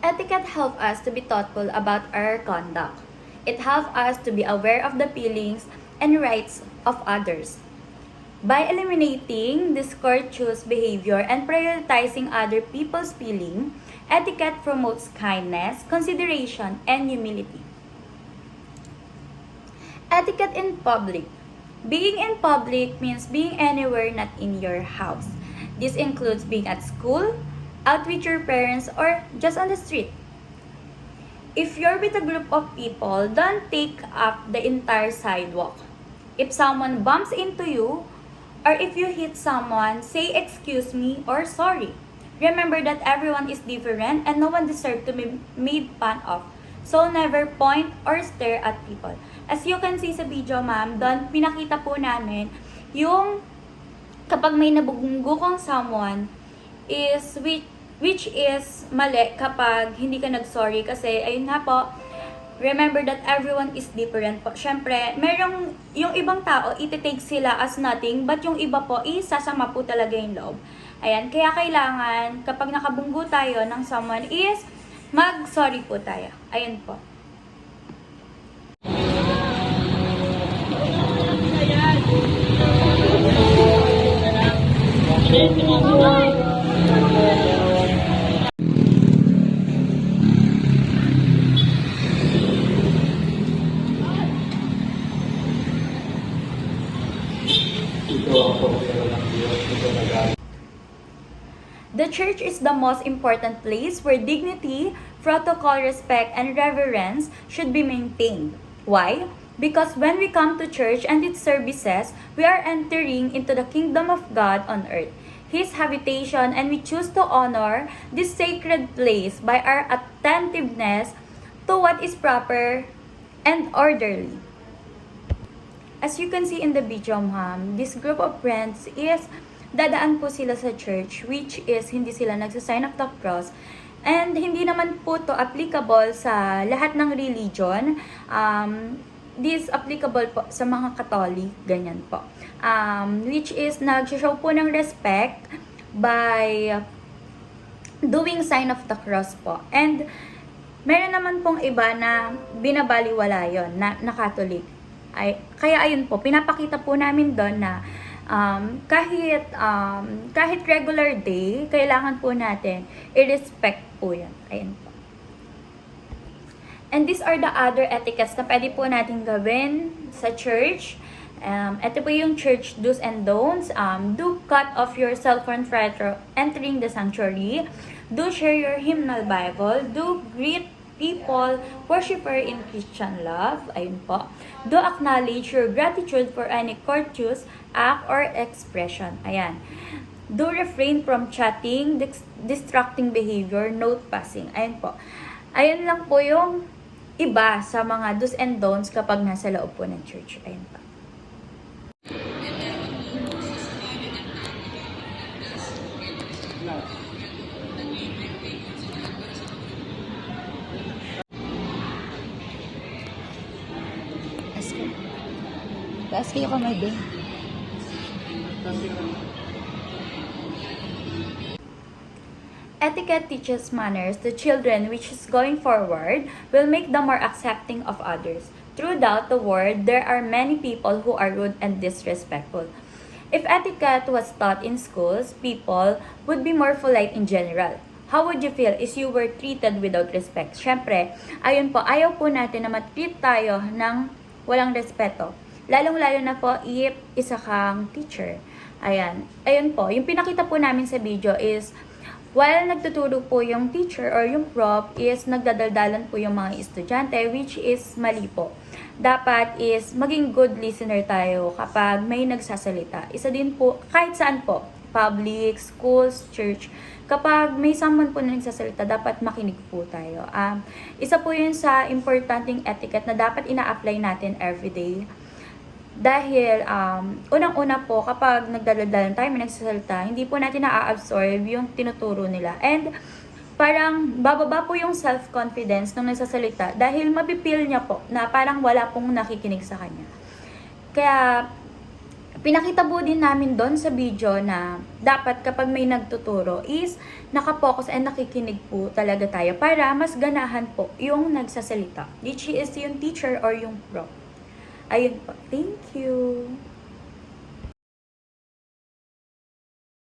Etiquette helps us to be thoughtful about our conduct. It helps us to be aware of the feelings and rights of others. By eliminating discourteous behavior and prioritizing other people's feelings, etiquette promotes kindness, consideration, and humility. Etiquette in public. Being in public means being anywhere not in your house. This includes being at school, out with your parents, or just on the street. If you're with a group of people, don't take up the entire sidewalk. If someone bumps into you, or if you hit someone, say excuse me or sorry. Remember that everyone is different and no one deserves to be made fun of. So never point or stare at people. As you can see sa video, ma'am, doon pinakita po namin yung kapag may nabunggo kang someone is which is mali kapag hindi ka nag-sorry kasi ayun nga po, remember that everyone is different po. Syempre, merong yung ibang tao iti-take sila as nothing but yung iba po isasama po talaga yung loob. Ayan, kaya kailangan kapag nakabunggo tayo ng someone is mag-sorry po tayo. Ayun po. The church is the most important place where dignity, protocol, respect, and reverence should be maintained. Why? Because when we come to church and its services, we are entering into the kingdom of God on earth, His habitation, and we choose to honor this sacred place by our attentiveness to what is proper and orderly. As you can see in the video, ma'am, this group of friends is dadaan po sila sa church, which is hindi sila nagsasign of the cross. And hindi naman po to applicable sa lahat ng religion. This applicable po sa mga Catholic, ganyan po. Which is nag-show po ng respect by doing sign of the cross po. And meron naman pong iba na binabaliwala yon na Catholic. Kaya ayun po, pinapakita po namin doon na kahit regular day, kailangan po natin i-respect po yan. Ayun po. And these are the other etiquettes na pwede po natin gawin sa church. Ito po yung church do's and don'ts. Do cut off your cell phone prior to entering the sanctuary. Do share your hymnal Bible. Do greet people, worshiper in Christian love. Ayun po. Do acknowledge your gratitude for any courteous act or expression. Ayan. Do refrain from chatting, distracting behavior, note passing. Ayun po. Ayun lang po yung iba sa mga do's and don'ts kapag nasa loob po ng church. Ayun po. Taas kayo kamay din. Etiquette teaches manners to children, which is going forward will make them more accepting of others. Throughout the world, there are many people who are rude and disrespectful. If etiquette was taught in schools, people would be more polite in general. How would you feel if you were treated without respect? Syempre, ayun po, ayaw po natin na matreat tayo ng walang respeto. Lalong-lalo na po if isa kang teacher. Ayan. Ayun po, yung pinakita po namin sa video is while nagtuturo po yung teacher or yung prof is nagdadaldalan po yung mga estudyante, which is mali po. Dapat is maging good listener tayo kapag may nagsasalita. Isa din po, kahit saan po, public, schools, church, kapag may someone po na nagsasalita, dapat makinig po tayo. Isa po yun sa importanteng etiquette na dapat ina-apply natin everyday. Dahil, unang-una po, kapag nagdadaldalan tayo, may nagsasalita, hindi po natin na-absorb yung tinuturo nila. And, parang bababa po yung self-confidence ng nagsasalita dahil mapipil niya po na parang wala pong nakikinig sa kanya. Kaya, Pinakita po din namin doon sa video na dapat kapag may nagtuturo is nakapokus and nakikinig po talaga tayo para mas ganahan po yung nagsasalita, which is yung teacher or yung pro. Ayun po. Thank you!